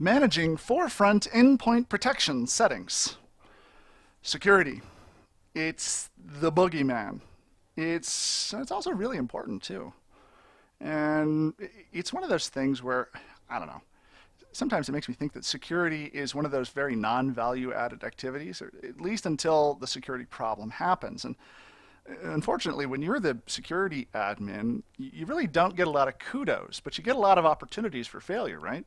Managing forefront endpoint protection settings. Security. It's the boogeyman. It's also really important too. And it's one of those things where, I don't know, sometimes it makes me think that security is one of those very non-value added activities, or at least until the security problem happens. And unfortunately, when you're the security admin, you really don't get a lot of kudos, but you get a lot of opportunities for failure, right?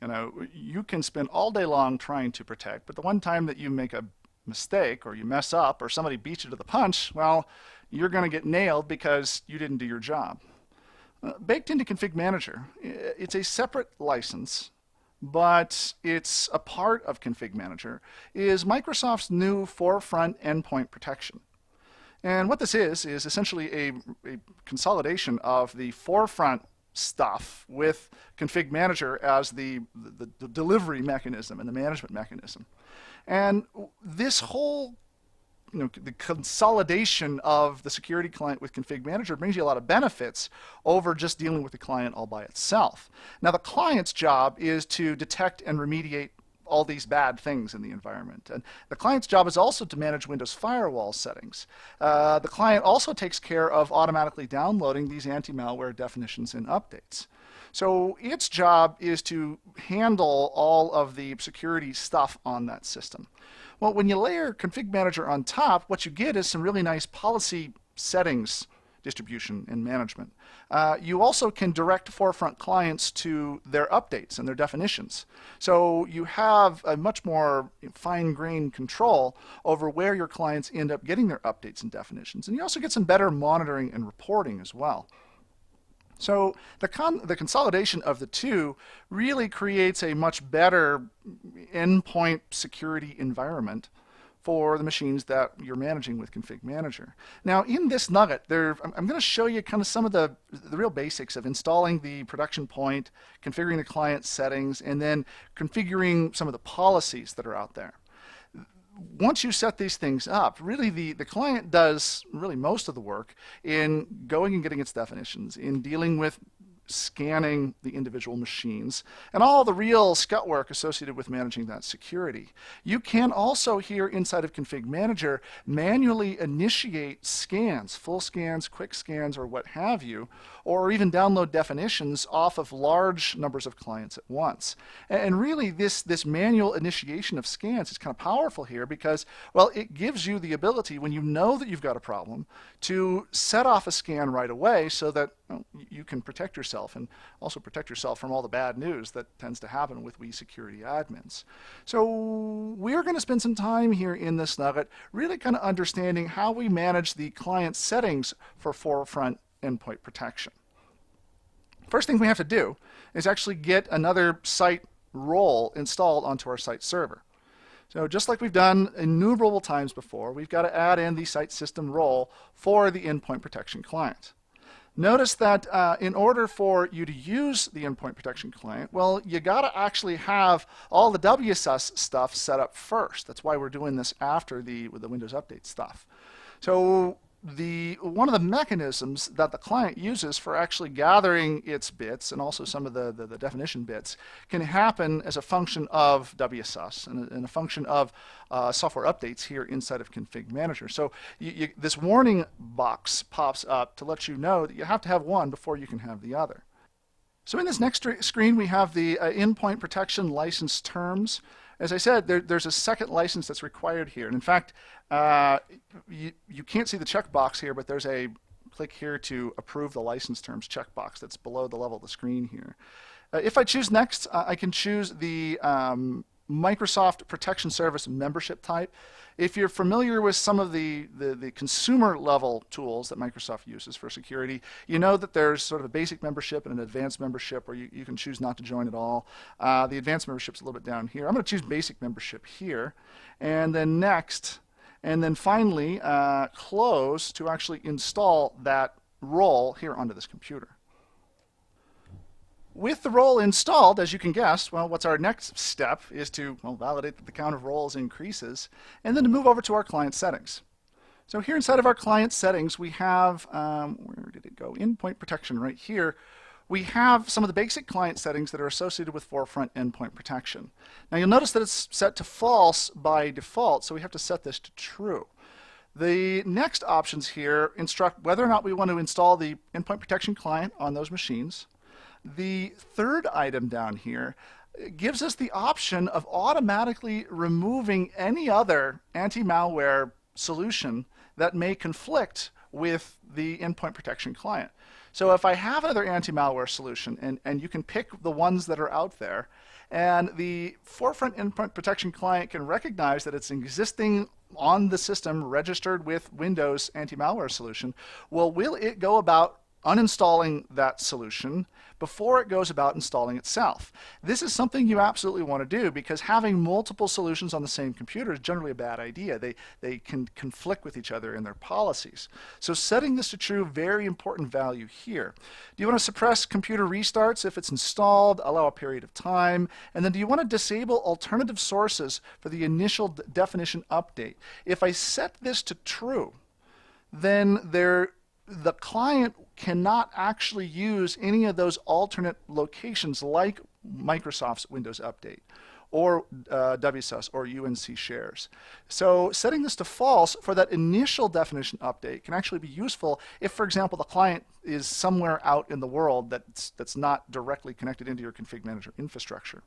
You know, you can spend all day long trying to protect, but the one time that you make a mistake or you mess up or somebody beats you to the punch, well, you're going to get nailed because you didn't do your job. Baked into Config Manager, it's a separate license, but it's a part of Config Manager, is Microsoft's new forefront endpoint protection. And what this is essentially a consolidation of the forefront stuff with Config Manager as the delivery mechanism and the management mechanism. And this whole the consolidation of the security client with Config Manager brings you a lot of benefits over just dealing with the client all by itself. Now, the client's job is to detect and remediate all these bad things in the environment. And the client's job is also to manage Windows firewall settings. The client also takes care of automatically downloading these anti-malware definitions and updates. So its job is to handle all of the security stuff on that system. Well, when you layer Config Manager on top, what you get is some really nice policy settings distribution and management. You also can direct forefront clients to their updates and their definitions. So you have a much more fine-grained control over where your clients end up getting their updates and definitions. And you also get some better monitoring and reporting as well. So the consolidation of the two really creates a much better endpoint security environment for the machines that you're managing with Config Manager. Now, in this nugget, I'm going to show you kind of some of the real basics of installing the production point, configuring the client settings, and then configuring some of the policies that are out there. Once you set these things up, really the client does really most of the work in going and getting its definitions, in dealing with scanning the individual machines, and all the real scut work associated with managing that security. You can also here inside of Config Manager manually initiate scans, full scans, quick scans, or what have you, or even download definitions off of large numbers of clients at once. And really this manual initiation of scans is kind of powerful here because, well, it gives you the ability, when you know that you've got a problem, to set off a scan right away so that you can protect yourself and also protect yourself from all the bad news that tends to happen with we security admins. So we're going to spend some time here in this nugget really kind of understanding how we manage the client settings for forefront endpoint protection. First thing we have to do is actually get another site role installed onto our site server. So just like we've done innumerable times before, we've got to add in the site system role for the endpoint protection client. Notice that in order for you to use the endpoint protection client, well, you got to actually have all the WSS stuff set up first. That's why we're doing this after the Windows Update stuff. So one of the mechanisms that the client uses for actually gathering its bits and also some of the definition bits can happen as a function of WSS and a function of software updates here inside of Config Manager. So this warning box pops up to let you know that you have to have one before you can have the other. So in this next screen we have the endpoint protection license terms. As I said, there's a second license that's required here. And in fact, you can't see the checkbox here, but there's a click here to approve the license terms checkbox that's below the level of the screen here. If I choose next, I can choose the Microsoft Protection Service membership type. If you're familiar with some of the consumer level tools that Microsoft uses for security, you know that there's sort of a basic membership and an advanced membership where you can choose not to join at all. The advanced membership's a little bit down here. I'm going to choose basic membership here, and then next, and then finally close to actually install that role here onto this computer. With the role installed, as you can guess, well, what's our next step is to validate that the count of roles increases, and then to move over to our client settings. So here inside of our client settings, we have, where did it go? Endpoint protection right here, we have some of the basic client settings that are associated with forefront endpoint protection. Now you'll notice that it's set to false by default, so we have to set this to true. The next options here instruct whether or not we want to install the endpoint protection client on those machines. The third item down here gives us the option of automatically removing any other anti-malware solution that may conflict with the endpoint protection client. So if I have another anti-malware solution, and you can pick the ones that are out there, and the forefront endpoint protection client can recognize that it's existing on the system registered with Windows anti-malware solution, well, will it go about uninstalling that solution before it goes about installing itself? This is something you absolutely want to do, because having multiple solutions on the same computer is generally a bad idea. They can conflict with each other in their policies. So setting this to true, very important value here. Do you want to suppress computer restarts if it's installed, allow a period of time, and then do you want to disable alternative sources for the initial definition update? If I set this to true, then the client cannot actually use any of those alternate locations like Microsoft's Windows Update or WSUS or UNC shares. So setting this to false for that initial definition update can actually be useful if, for example, the client is somewhere out in the world that's not directly connected into your config manager infrastructure.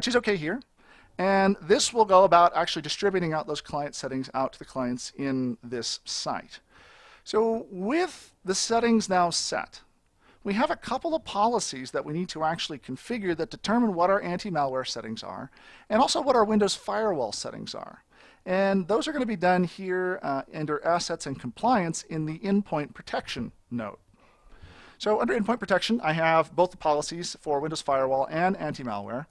Choose OK here. And this will go about actually distributing out those client settings out to the clients in this site. So with the settings now set, we have a couple of policies that we need to actually configure that determine what our anti-malware settings are, and also what our Windows firewall settings are. And those are going to be done here under Assets and Compliance in the Endpoint Protection node. So under Endpoint Protection, I have both the policies for Windows Firewall and anti-malware.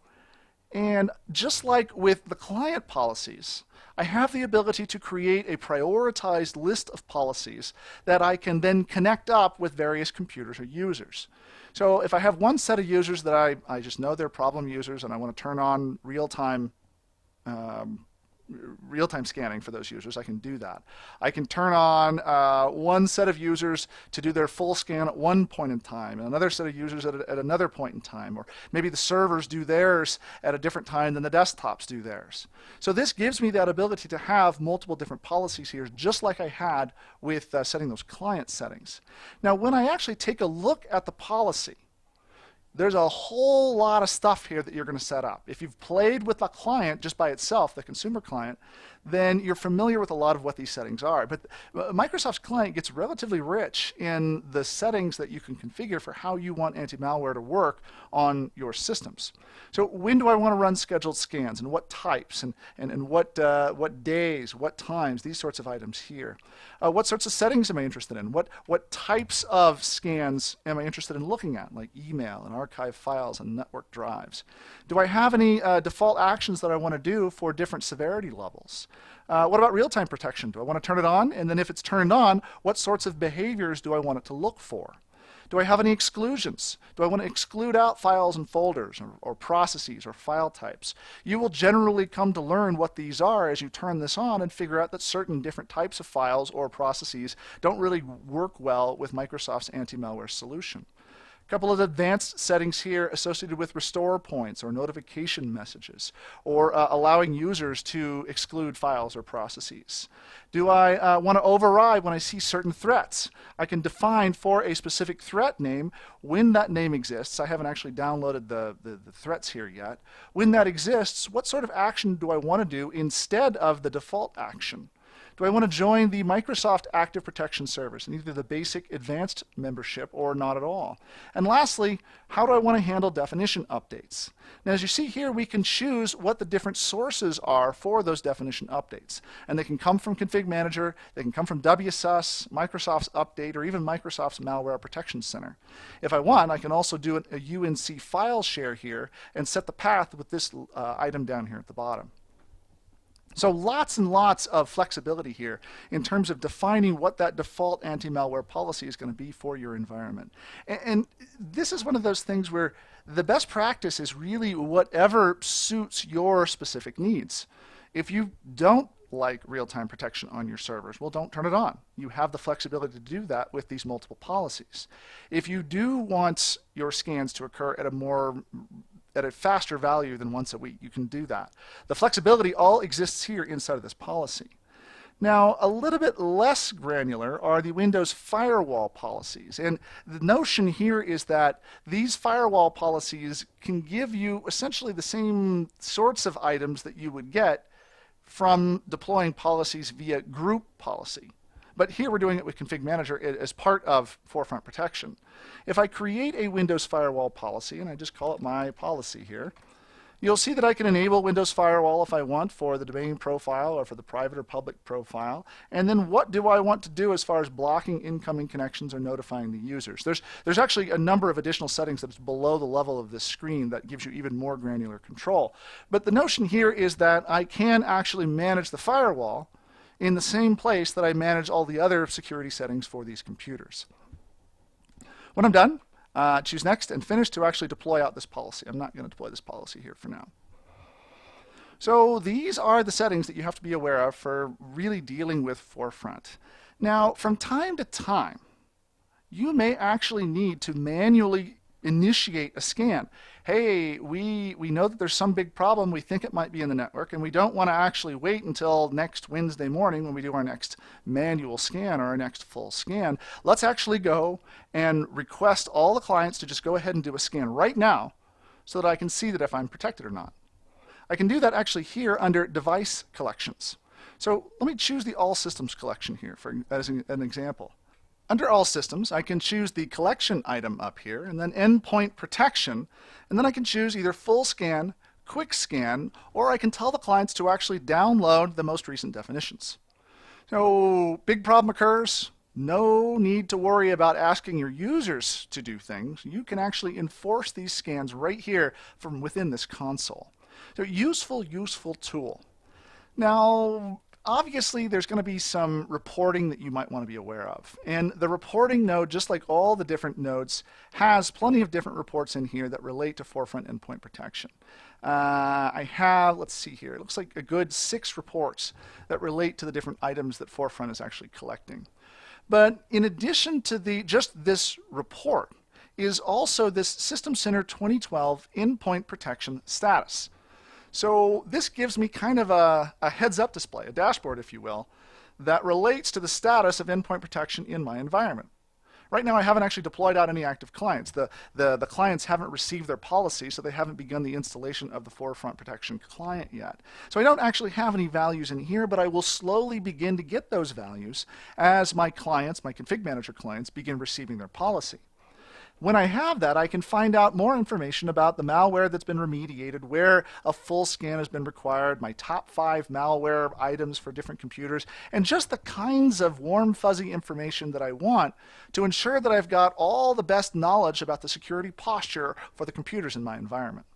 And just like with the client policies, I have the ability to create a prioritized list of policies that I can then connect up with various computers or users. So if I have one set of users that I just know they're problem users and I want to turn on real-time scanning for those users, I can do that. I can turn on one set of users to do their full scan at one point in time, and another set of users at another point in time, or maybe the servers do theirs at a different time than the desktops do theirs. So this gives me that ability to have multiple different policies here, just like I had with setting those client settings. Now, when I actually take a look at the policy, there's a whole lot of stuff here that you're going to set up. If you've played with the client just by itself, the consumer client, then you're familiar with a lot of what these settings are. But Microsoft's client gets relatively rich in the settings that you can configure for how you want anti-malware to work on your systems. So when do I want to run scheduled scans, and what types, and what days, what times, these sorts of items here. What sorts of settings am I interested in? What types of scans am I interested in looking at, like email and archive files and network drives? Do I have any default actions that I want to do for different severity levels? What about real-time protection? Do I want to turn it on? And then if it's turned on, what sorts of behaviors do I want it to look for? Do I have any exclusions? Do I want to exclude out files and folders or processes or file types? You will generally come to learn what these are as you turn this on and figure out that certain different types of files or processes don't really work well with Microsoft's anti-malware solution. A couple of advanced settings here associated with restore points or notification messages, or allowing users to exclude files or processes. Do I want to override when I see certain threats? I can define for a specific threat name when that name exists. I haven't actually downloaded the threats here yet. When that exists, what sort of action do I want to do instead of the default action? Do I want to join the Microsoft Active Protection Service in either the basic advanced membership or not at all? And lastly, how do I want to handle definition updates? Now, as you see here, we can choose what the different sources are for those definition updates. And they can come from Config Manager, they can come from WSUS, Microsoft's Update, or even Microsoft's Malware Protection Center. If I want, I can also do a UNC file share here and set the path with this item down here at the bottom. So lots and lots of flexibility here in terms of defining what that default anti-malware policy is going to be for your environment. And this is one of those things where the best practice is really whatever suits your specific needs. If you don't like real-time protection on your servers. Well, don't turn it on. You have the flexibility to do that with these multiple policies. If you do want your scans to occur at a faster value than once a week, you can do that. The flexibility all exists here inside of this policy. Now, a little bit less granular are the Windows firewall policies. And the notion here is that these firewall policies can give you essentially the same sorts of items that you would get from deploying policies via group policy. But here we're doing it with Config Manager as part of Forefront Protection. If I create a Windows firewall policy, and I just call it my policy here, you'll see that I can enable Windows Firewall if I want for the domain profile or for the private or public profile. And then what do I want to do as far as blocking incoming connections or notifying the users? There's actually a number of additional settings that's below the level of this screen that gives you even more granular control. But the notion here is that I can actually manage the firewall in the same place that I manage all the other security settings for these computers. When I'm done, choose Next and Finish to actually deploy out this policy. I'm not going to deploy this policy here for now. So these are the settings that you have to be aware of for really dealing with Forefront. Now, from time to time, you may actually need to manually initiate a scan. Hey, we know that there's some big problem. We think it might be in the network, and we don't want to actually wait until next Wednesday morning when we do our next manual scan or our next full scan. Let's actually go and request all the clients to just go ahead and do a scan right now so that I can see that if I'm protected or not. I can do that actually here under Device Collections. So let me choose the All Systems collection here as an example. Under All Systems, I can choose the collection item up here, and then Endpoint Protection, and then I can choose either Full Scan, Quick Scan, or I can tell the clients to actually download the most recent definitions. So, big problem occurs, no need to worry about asking your users to do things. You can actually enforce these scans right here from within this console. So, useful tool. Now, obviously, there's going to be some reporting that you might want to be aware of. And the reporting node, just like all the different nodes, has plenty of different reports in here that relate to Forefront Endpoint Protection. I have, let's see here, it looks like a good 6 reports that relate to the different items that Forefront is actually collecting. But in addition to just this report is also this System Center 2012 Endpoint Protection Status. So this gives me kind of a heads-up display, a dashboard, if you will, that relates to the status of endpoint protection in my environment. Right now, I haven't actually deployed out any active clients. The clients haven't received their policy, so they haven't begun the installation of the Forefront Protection client yet. So I don't actually have any values in here, but I will slowly begin to get those values as my clients, my Config Manager clients, begin receiving their policy. When I have that, I can find out more information about the malware that's been remediated, where a full scan has been required, my top 5 malware items for different computers, and just the kinds of warm, fuzzy information that I want to ensure that I've got all the best knowledge about the security posture for the computers in my environment.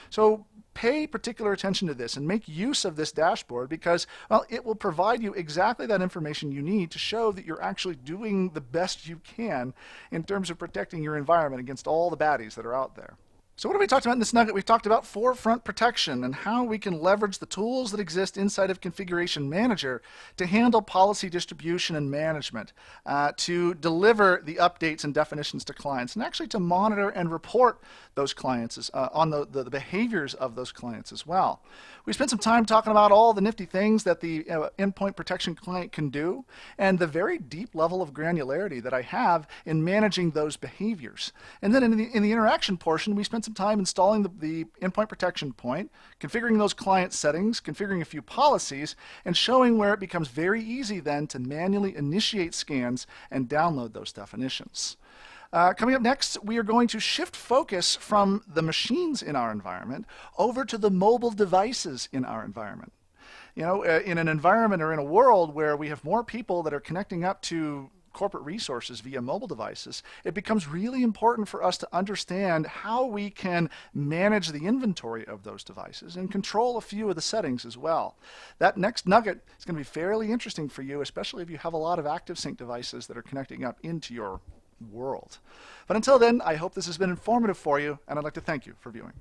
So pay particular attention to this and make use of this dashboard because, well, it will provide you exactly that information you need to show that you're actually doing the best you can in terms of protecting your environment against all the baddies that are out there. So what have we talked about in this nugget? We've talked about Forefront Protection and how we can leverage the tools that exist inside of Configuration Manager to handle policy distribution and management, to deliver the updates and definitions to clients, and actually to monitor and report those clients on the behaviors of those clients as well. We spent some time talking about all the nifty things that the endpoint protection client can do and the very deep level of granularity that I have in managing those behaviors. And then in the interaction portion, we spent some time installing the endpoint protection point, configuring those client settings, configuring a few policies, and showing where it becomes very easy then to manually initiate scans and download those definitions. Coming up next, we are going to shift focus from the machines in our environment over to the mobile devices in our environment. You know, in an environment or in a world where we have more people that are connecting up to corporate resources via mobile devices, it becomes really important for us to understand how we can manage the inventory of those devices and control a few of the settings as well. That next nugget is going to be fairly interesting for you, especially if you have a lot of ActiveSync devices that are connecting up into your world. But until then, I hope this has been informative for you, and I'd like to thank you for viewing.